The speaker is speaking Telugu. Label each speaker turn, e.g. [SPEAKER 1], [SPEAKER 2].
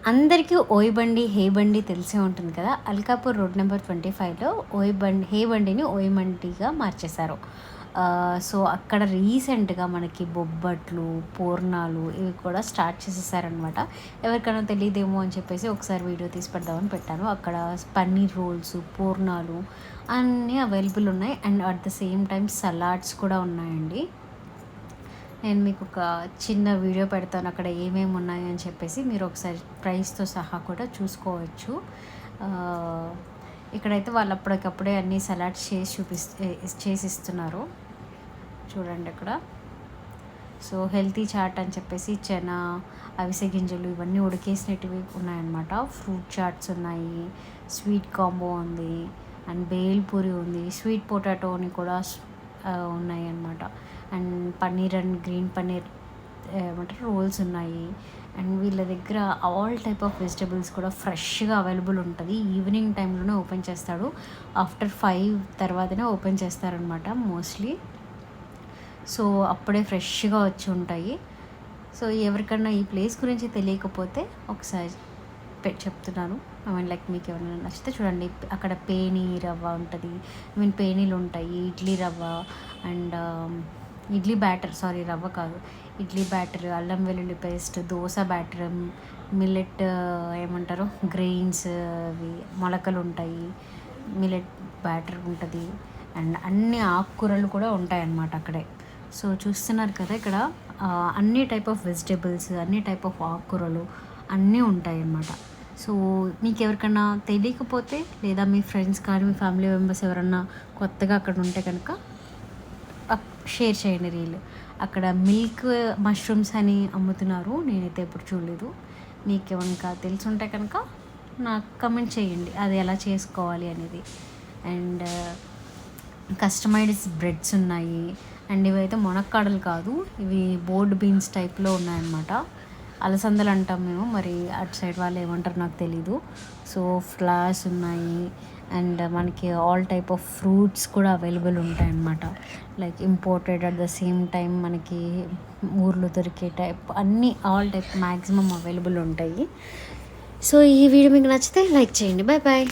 [SPEAKER 1] అందరికీ ఓయి బండి, హే బండి తెలిసే ఉంటుంది కదా! అల్కాపూర్ రోడ్ నెంబర్ 25లో హే బండిని ఓయి బండిగా మార్చేశారు. సో, అక్కడ రీసెంట్‌గా మనకి బొబ్బట్లు, పూర్ణాలు ఇవి కూడా స్టార్ట్ చేసేసారనమాట. ఎవరికైనా తెలీదేమో అని చెప్పేసి ఒకసారి వీడియో తీసి పెడదామని పెట్టాను. అక్కడ పన్నీర్ రోల్స్, పూర్ణాలు అన్నీ అవైలబుల్ ఉన్నాయి. And at the same time salads కూడా ఉన్నాయండి. నేను మీకు ఒక చిన్న వీడియో పెడతాను అక్కడ ఏమేమి ఉన్నాయి అని చెప్పేసి మీరు ఒకసారి ప్రైస్తో సహా కూడా చూసుకోవచ్చు. ఇక్కడైతే వాళ్ళు అప్పటికప్పుడే అన్ని సలాడ్స్ చేసి ఇస్తున్నారు చూడండి అక్కడ. సో హెల్తీ చాట్ అని చెప్పేసి చెనా, అవిసె గింజలు ఇవన్నీ ఉడికేసినవి ఉన్నాయన్నమాట. ఫ్రూట్ చాట్స్ ఉన్నాయి, స్వీట్ కాంబో ఉంది, అండ్ బేల్పూరి ఉంది, స్వీట్ పొటాటోని కూడా ఉన్నాయి అన్నమాట. And paneer and green paneer ఏమంటారు రోల్స్ ఉన్నాయి. అండ్ వీళ్ళ దగ్గర ఆల్ టైప్ ఆఫ్ వెజిటబుల్స్ కూడా ఫ్రెష్గా అవైలబుల్ ఉంటుంది. ఈవినింగ్ టైంలోనే ఓపెన్ చేస్తాడు. ఆఫ్టర్ 5 తర్వాతనే ఓపెన్ చేస్తారనమాట మోస్ట్లీ. సో అప్పుడే ఫ్రెష్గా వచ్చి ఉంటాయి. సో ఎవరికన్నా ఈ ప్లేస్ గురించి తెలియకపోతే ఒకసారి చెప్తున్నాను. లైక్ మీకు ఎవరైనా నచ్చితే చూడండి. అక్కడ పేని రవ్వ ఉంటుంది, పేనీలు ఉంటాయి, ఇడ్లీ రవ్వ అండ్ ఇడ్లీ బ్యాటర్, సారీ రవ్వ కాదు, ఇడ్లీ బ్యాటర్, అల్లం వెల్లుల్లి పేస్ట్, దోశ బ్యాటర్, మిల్లెట్ ఏమంటారు గ్రెయిన్స్ అవి మొలకలు ఉంటాయి, మిల్లెట్ బ్యాటర్ ఉంటుంది. అండ్ అన్ని ఆకుకూరలు కూడా ఉంటాయన్నమాట అక్కడే. సో చూస్తున్నారు కదా ఇక్కడ అన్ని టైప్ ఆఫ్ వెజిటేబుల్స్, అన్ని టైప్ ఆఫ్ ఆకుకూరలు అన్నీ ఉంటాయి అన్నమాట. సో మీకు ఎవరికన్నా తెలియకపోతే లేదా మీ ఫ్రెండ్స్ కానీ మీ ఫ్యామిలీ మెంబర్స్ ఎవరన్నా కొత్తగా అక్కడ ఉంటే కనుక షేర్ చేయండి రీల్. అక్కడ మిల్క్ మష్రూమ్స్ అని అమ్ముతున్నారు, నేనైతే ఎప్పుడు చూడలేదు. మీకు ఏమన్నా తెలుసుంటే కనుక నాకు కమెంట్ చేయండి అది ఎలా చేసుకోవాలి అనేది. అండ్ కస్టమైజ్డ్ బ్రెడ్స్ ఉన్నాయి. అండ్ ఇవైతే మునక్కాడలు కాదు, ఇవి బోర్డ్ బీన్స్ టైప్లో ఉన్నాయన్నమాట. అలసందలు అంటాం మేము, మరి అటు సైడ్ వాళ్ళు ఏమంటారు నాకు తెలీదు. సో ఫ్లవర్స్ ఉన్నాయి. అండ్ మనకి ఆల్ టైప్ ఆఫ్ ఫ్రూట్స్ కూడా అవైలబుల్ ఉంటాయన్నమాట. Like imported at the same time మనకి ఊర్లో దొరికే టైప్ అన్నీ ఆల్ టైప్ మ్యాక్సిమం అవైలబుల్ ఉంటాయి. సో ఈ వీడియో మీకు నచ్చితే లైక్ చేయండి. Bye bye.